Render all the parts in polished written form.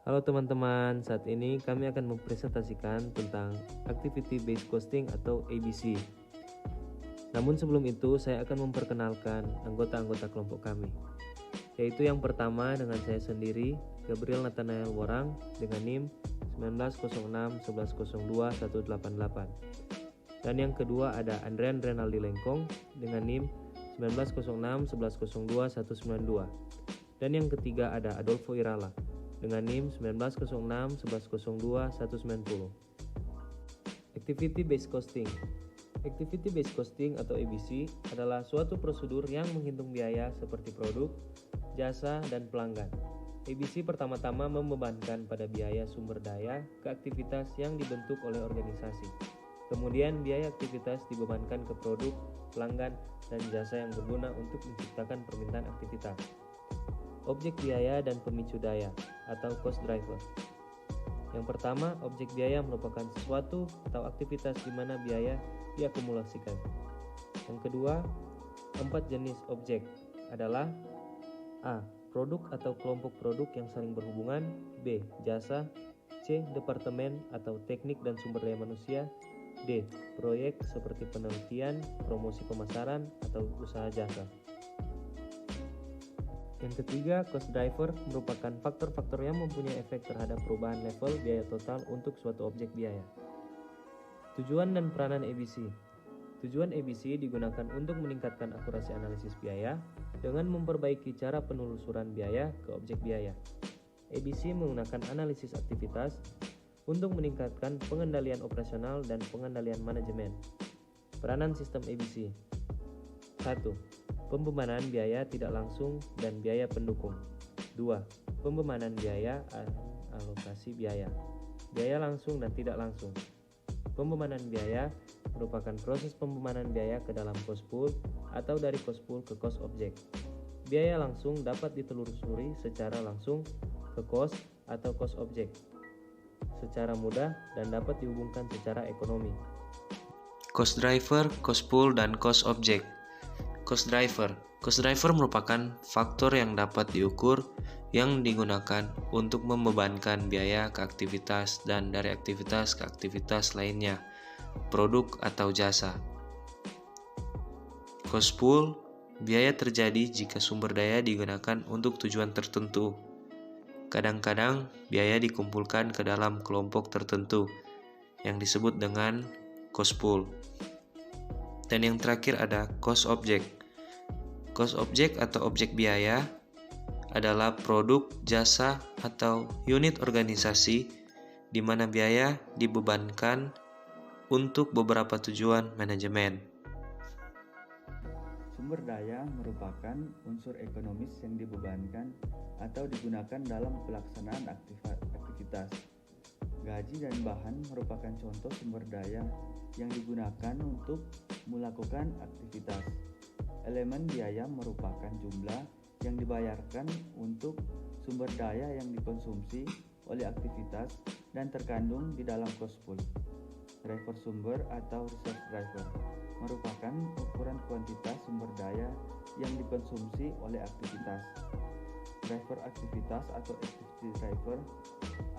Halo teman-teman, saat ini kami akan mempresentasikan tentang Activity Based Costing atau ABC. Namun sebelum itu, saya akan memperkenalkan anggota-anggota kelompok kami, yaitu yang pertama dengan saya sendiri, Gabriel Nathanael Worang dengan NIM 19061102 dan yang kedua ada Andrian Renaldi Lengkong dengan NIM 19061102 dan yang ketiga ada Adolfo Irala dengan NIM 19061102 Activity Based Costing. Activity Based Costing atau ABC adalah suatu prosedur yang menghitung biaya seperti produk, jasa, dan pelanggan. ABC pertama-tama membebankan pada biaya sumber daya ke aktivitas yang dibentuk oleh organisasi. Kemudian biaya aktivitas dibebankan ke produk, pelanggan, dan jasa yang berguna untuk menciptakan permintaan aktivitas. Objek biaya dan pemicu daya atau cost driver. Yang pertama, objek biaya merupakan sesuatu atau aktivitas di mana biaya diakumulasikan. Yang kedua, 4 jenis objek adalah A. Produk atau kelompok produk yang saling berhubungan. B. Jasa. C. Departemen atau teknik dan sumber daya manusia. D. Proyek seperti penelitian, promosi pemasaran, atau usaha jasa. Yang ketiga, cost driver merupakan faktor-faktor yang mempunyai efek terhadap perubahan level biaya total untuk suatu objek biaya. Tujuan dan peranan ABC. Tujuan ABC digunakan untuk meningkatkan akurasi analisis biaya dengan memperbaiki cara penelusuran biaya ke objek biaya. ABC menggunakan analisis aktivitas untuk meningkatkan pengendalian operasional dan pengendalian manajemen. Peranan sistem ABC. 1. Pembebanan biaya tidak langsung dan biaya pendukung. 2. Pembebanan biaya alokasi biaya. Biaya langsung dan tidak langsung. Pembebanan biaya merupakan proses pembebanan biaya ke dalam cost pool atau dari cost pool ke cost objek. Biaya langsung dapat ditelusuri secara langsung ke cost atau cost objek secara mudah dan dapat dihubungkan secara ekonomi. Cost driver, cost pool, dan cost object. Cost driver merupakan faktor yang dapat diukur yang digunakan untuk membebankan biaya ke aktivitas dan dari aktivitas ke aktivitas lainnya, produk atau jasa. Cost pool, biaya terjadi jika sumber daya digunakan untuk tujuan tertentu. Kadang-kadang biaya dikumpulkan ke dalam kelompok tertentu yang disebut dengan cost pool. Dan yang terakhir ada cost object. Cost object atau objek biaya adalah produk, jasa, atau unit organisasi di mana biaya dibebankan untuk beberapa tujuan manajemen. Sumber daya merupakan unsur ekonomis yang dibebankan atau digunakan dalam pelaksanaan aktivitas. Gaji dan bahan merupakan contoh sumber daya yang digunakan untuk melakukan aktivitas. Elemen biaya merupakan jumlah yang dibayarkan untuk sumber daya yang dikonsumsi oleh aktivitas dan terkandung di dalam cost pool. Driver sumber atau resource driver merupakan ukuran kuantitas sumber daya yang dikonsumsi oleh aktivitas. Driver aktivitas atau activity driver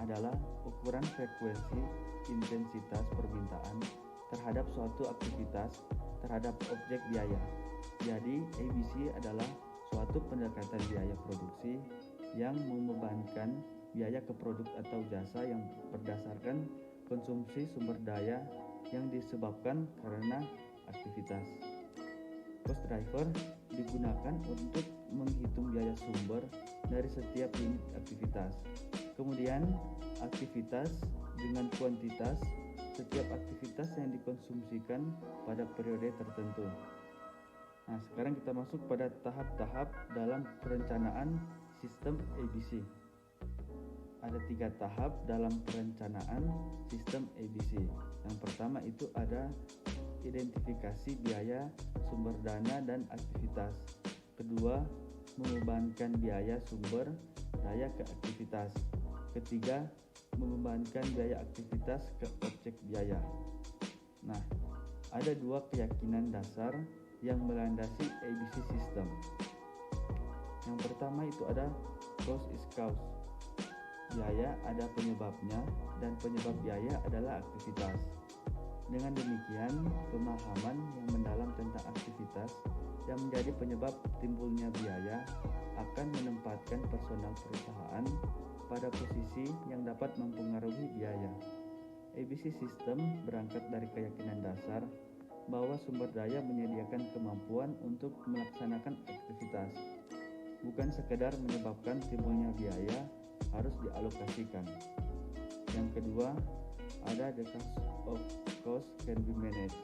adalah ukuran frekuensi intensitas permintaan terhadap suatu aktivitas terhadap objek biaya. Jadi, ABC adalah suatu pendekatan biaya produksi yang membebankan biaya ke produk atau jasa yang berdasarkan konsumsi sumber daya yang disebabkan karena aktivitas. Cost driver digunakan untuk menghitung biaya sumber dari setiap unit aktivitas. Kemudian, aktivitas dengan kuantitas setiap aktivitas yang dikonsumsikan pada periode tertentu. Nah, sekarang kita masuk pada tahap-tahap dalam perencanaan sistem ABC. Ada 3 tahap dalam perencanaan sistem ABC. Yang pertama itu ada identifikasi biaya, sumber dana, dan aktivitas. Kedua, membebankan biaya sumber daya ke aktivitas. Ketiga, membebankan biaya aktivitas ke objek biaya. Nah, ada 2 keyakinan dasar yang melandasi ABC system. Yang pertama itu ada cost is cost. biaya ada penyebabnya dan penyebab biaya adalah aktivitas. Dengan demikian, pemahaman yang mendalam tentang aktivitas yang menjadi penyebab timbulnya biaya akan menempatkan personal perusahaan pada posisi yang dapat mempengaruhi biaya. ABC System berangkat dari keyakinan dasar bahwa sumber daya menyediakan kemampuan untuk melaksanakan aktivitas, bukan sekedar menyebabkan timbulnya biaya harus dialokasikan. Yang kedua, ada the cause of cost can be managed.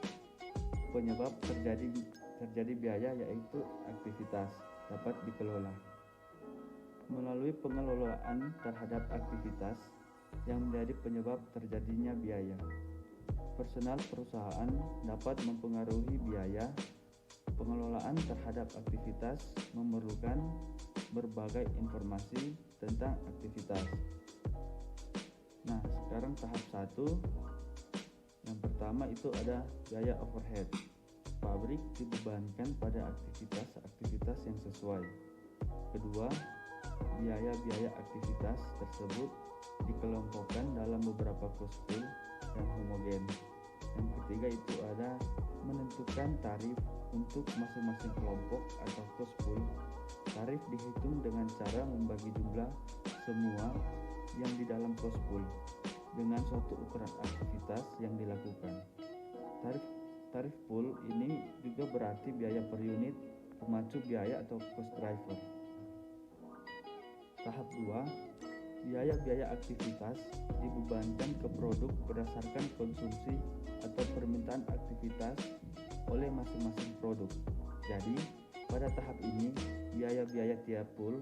Penyebab terjadi biaya yaitu aktivitas dapat dikelola. Melalui pengelolaan terhadap aktivitas yang menjadi penyebab terjadinya biaya, personal perusahaan dapat mempengaruhi biaya. Pengelolaan terhadap aktivitas memerlukan berbagai informasi tentang aktivitas. Nah, sekarang tahap 1. Yang pertama itu ada biaya overhead. Pabrik dibebankan pada aktivitas yang sesuai. Kedua, biaya-biaya aktivitas tersebut dikelompokkan dalam beberapa cost pool yang homogen. Yang ketiga itu ada menentukan tarif untuk masing-masing kelompok atau cost pool. Tarif dihitung dengan cara membagi jumlah semua yang di dalam cost pool dengan suatu ukuran aktivitas yang dilakukan. Tarif pool ini juga berarti biaya per unit pemacu biaya atau cost driver. Tahap 2, biaya-biaya aktivitas dibebankan ke produk berdasarkan konsumsi atau permintaan aktivitas oleh masing-masing produk. Jadi, pada tahap ini, biaya-biaya tiap pool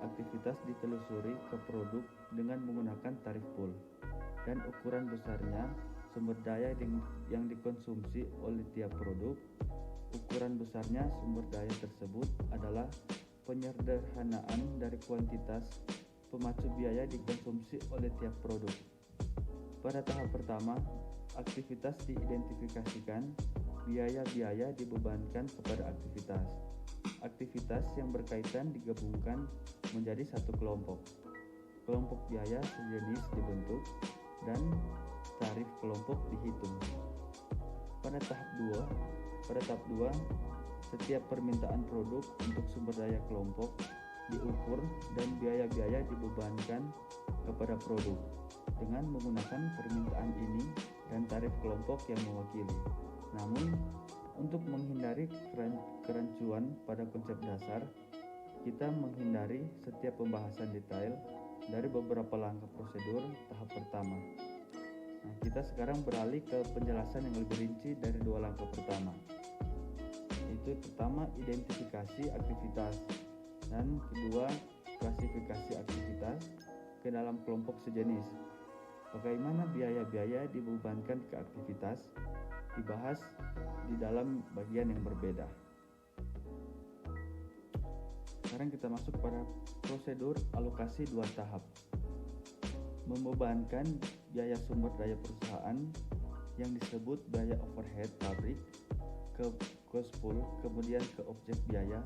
aktivitas ditelusuri ke produk dengan menggunakan tarif pool, dan ukuran besarnya sumber daya yang dikonsumsi oleh tiap produk. Ukuran besarnya sumber daya tersebut adalah penyederhanaan dari kuantitas pemacu biaya dikonsumsi oleh tiap produk. Pada tahap pertama, aktivitas diidentifikasikan, biaya-biaya dibebankan kepada aktivitas. Aktivitas yang berkaitan digabungkan menjadi satu kelompok. Kelompok biaya sejenis dibentuk dan tarif kelompok dihitung. Pada tahap 2, setiap permintaan produk untuk sumber daya kelompok diukur dan biaya-biaya dibebankan kepada produk dengan menggunakan permintaan ini dan tarif kelompok yang mewakili. Namun, untuk menghindari kerancuan pada konsep dasar, kita menghindari setiap pembahasan detail dari beberapa langkah prosedur tahap pertama. Nah, kita sekarang beralih ke penjelasan yang lebih rinci dari 2 langkah pertama. Itu pertama, identifikasi aktivitas, dan kedua, klasifikasi aktivitas ke dalam kelompok sejenis. Bagaimana biaya-biaya dibebankan ke aktivitas dibahas di dalam bagian yang berbeda. Sekarang kita masuk pada prosedur alokasi 2 tahap. Membebankan biaya sumber daya perusahaan yang disebut biaya overhead pabrik ke cost pool, kemudian ke objek biaya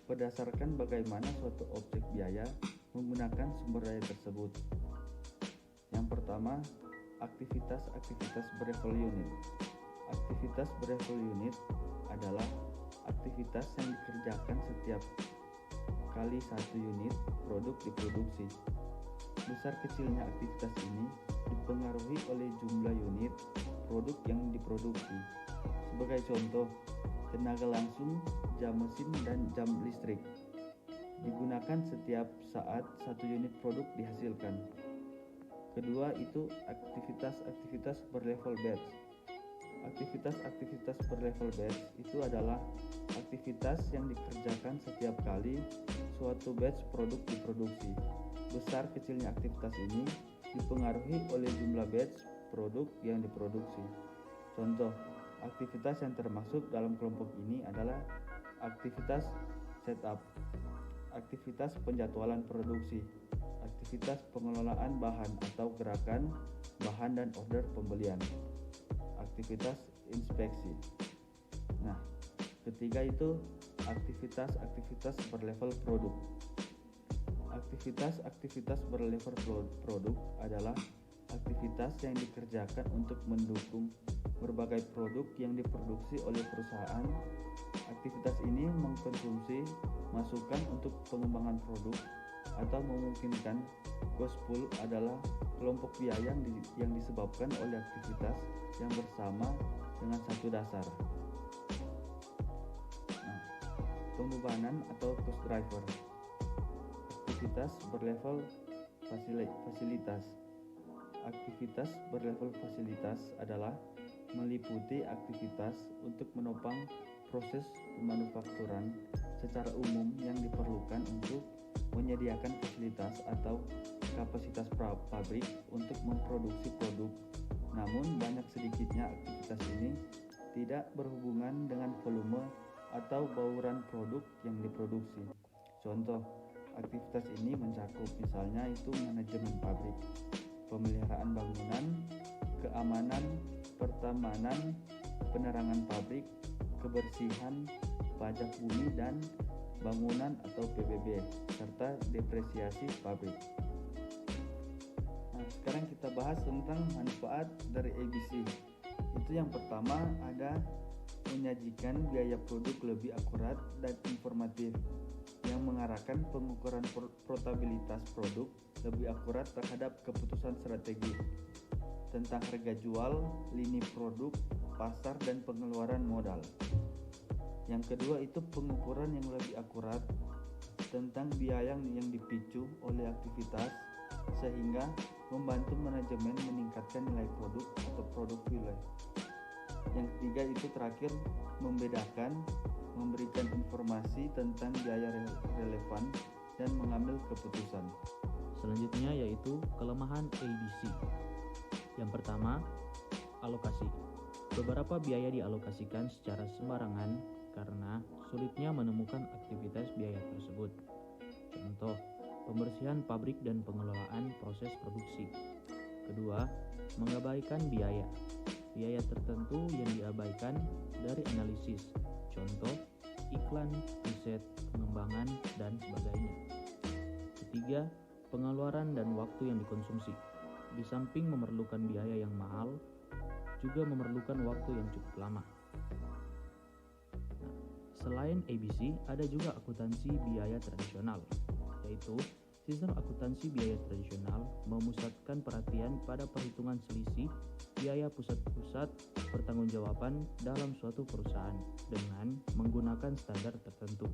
berdasarkan bagaimana suatu objek biaya menggunakan sumber daya tersebut. Yang pertama, aktivitas berlevel unit. Aktivitas berlevel unit adalah aktivitas yang dikerjakan setiap kali 1 unit produk diproduksi. Besar kecilnya aktivitas ini dipengaruhi oleh jumlah unit produk yang diproduksi. Sebagai contoh, tenaga langsung, jam mesin, dan jam listrik digunakan setiap saat 1 unit produk dihasilkan. Kedua itu aktivitas berlevel batch. Aktivitas berlevel batch itu adalah aktivitas yang dikerjakan setiap kali suatu batch produk diproduksi. Besar kecilnya aktivitas ini dipengaruhi oleh jumlah batch produk yang diproduksi. Contoh, aktivitas yang termasuk dalam kelompok ini adalah aktivitas setup, aktivitas penjadwalan produksi, aktivitas pengelolaan bahan atau gerakan bahan dan order pembelian, aktivitas inspeksi. Nah, ketiga itu aktivitas berlevel produk. Aktivitas berlevel produk adalah aktivitas yang dikerjakan untuk mendukung berbagai produk yang diproduksi oleh perusahaan. Aktivitas ini mengkonsumsi masukan untuk pengembangan produk atau memungkinkan. Cost pool adalah kelompok biaya yang disebabkan oleh aktivitas yang bersama dengan satu dasar. Pembebanan atau cost driver. Aktivitas berlevel fasilitas. Aktivitas berlevel fasilitas adalah meliputi aktivitas untuk menopang proses pemanufakturan secara umum yang diperlukan untuk menyediakan fasilitas atau kapasitas pabrik untuk memproduksi produk. Namun banyak sedikitnya aktivitas ini tidak berhubungan dengan volume atau bauran produk yang diproduksi. Contoh, aktivitas ini mencakup misalnya itu manajemen pabrik, pemeliharaan bangunan, keamanan, pertamanan, penerangan pabrik, kebersihan, pajak bumi dan bangunan atau PBB, serta depresiasi pabrik. Nah, sekarang kita bahas tentang manfaat dari ABC. Itu yang pertama ada menyajikan biaya produk lebih akurat dan informatif, yang mengarahkan pengukuran portabilitas produk lebih akurat terhadap keputusan strategi tentang harga jual, lini produk, pasar, dan pengeluaran modal. Yang kedua itu pengukuran yang lebih akurat tentang biaya yang dipicu oleh aktivitas, sehingga membantu manajemen meningkatkan nilai produk atau produk value. Yang ketiga itu terakhir membedakan, memberikan informasi tentang biaya relevan dan mengambil keputusan. Selanjutnya yaitu kelemahan ABC. Yang pertama, alokasi. Beberapa biaya dialokasikan secara sembarangan karena sulitnya menemukan aktivitas biaya tersebut. Contoh, pembersihan pabrik dan pengelolaan proses produksi. Kedua, mengabaikan biaya. Biaya tertentu yang diabaikan dari analisis. Contoh, iklan, riset, pengembangan, dan sebagainya. Ketiga, pengeluaran dan waktu yang dikonsumsi. Di samping memerlukan biaya yang mahal, juga memerlukan waktu yang cukup lama. Selain ABC, ada juga akuntansi biaya tradisional, yaitu sistem akuntansi biaya tradisional memusatkan perhatian pada perhitungan selisih biaya pusat-pusat pertanggungjawaban dalam suatu perusahaan dengan menggunakan standar tertentu.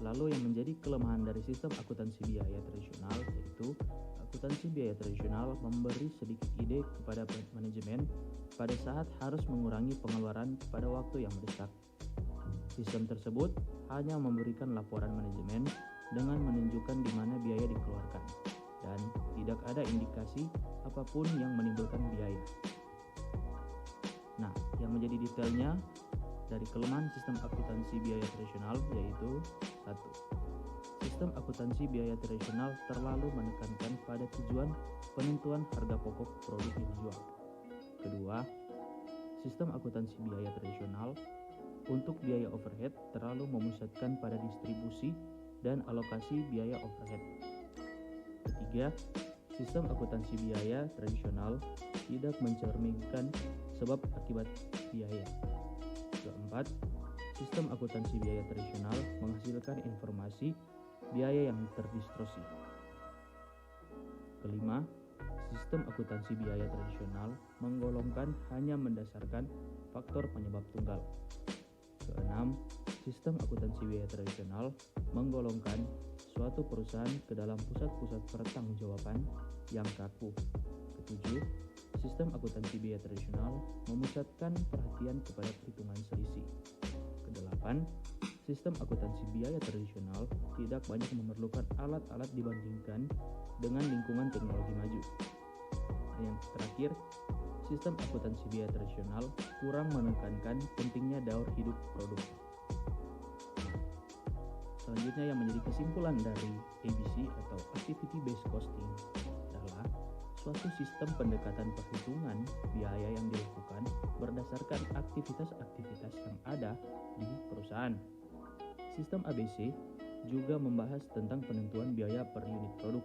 Lalu yang menjadi kelemahan dari sistem akuntansi biaya tradisional yaitu akuntansi biaya tradisional memberi sedikit ide kepada manajemen pada saat harus mengurangi pengeluaran pada waktu yang mendesak. Sistem tersebut hanya memberikan laporan manajemen dengan menunjukkan di mana biaya dikeluarkan dan tidak ada indikasi apapun yang menimbulkan biaya. Nah, yang menjadi detailnya dari kelemahan sistem akuntansi biaya tradisional yaitu 1. Sistem akuntansi biaya tradisional terlalu menekankan pada tujuan penentuan harga pokok produk yang dijual. Kedua, sistem akuntansi biaya tradisional untuk biaya overhead terlalu memusatkan pada distribusi dan alokasi biaya overhead. Ketiga, sistem akuntansi biaya tradisional tidak mencerminkan sebab akibat biaya. Keempat, sistem akuntansi biaya tradisional menghasilkan informasi biaya yang terdistorsi. Kelima, sistem akuntansi biaya tradisional menggolongkan hanya mendasarkan faktor penyebab tunggal. Keenam, sistem akuntansi biaya tradisional menggolongkan suatu perusahaan ke dalam pusat-pusat pertanggungjawaban yang kaku. Ketujuh, sistem akuntansi biaya tradisional memusatkan perhatian kepada perhitungan selisih. Kedelapan, sistem akuntansi biaya tradisional tidak banyak memerlukan alat-alat dibandingkan dengan lingkungan teknologi maju. Yang terakhir, sistem akuntansi biaya tradisional kurang menekankan pentingnya daur hidup produk. Selanjutnya yang menjadi kesimpulan dari ABC atau Activity Based Costing adalah suatu sistem pendekatan perhitungan biaya yang dilakukan berdasarkan aktivitas-aktivitas yang ada di perusahaan. Sistem ABC juga membahas tentang penentuan biaya per unit produk.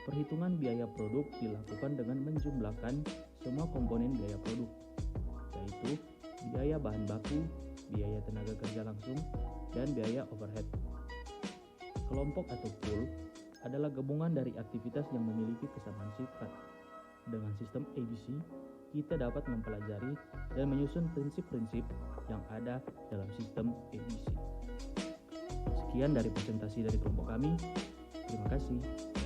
Perhitungan biaya produk dilakukan dengan menjumlahkan semua komponen biaya produk, yaitu biaya bahan baku, biaya tenaga kerja langsung, dan biaya overhead. Kelompok atau pool adalah gabungan dari aktivitas yang memiliki kesamaan sifat. Dengan sistem ABC, kita dapat mempelajari dan menyusun prinsip-prinsip yang ada dalam sistem ABC. Sekian dari presentasi dari kelompok kami. Terima kasih.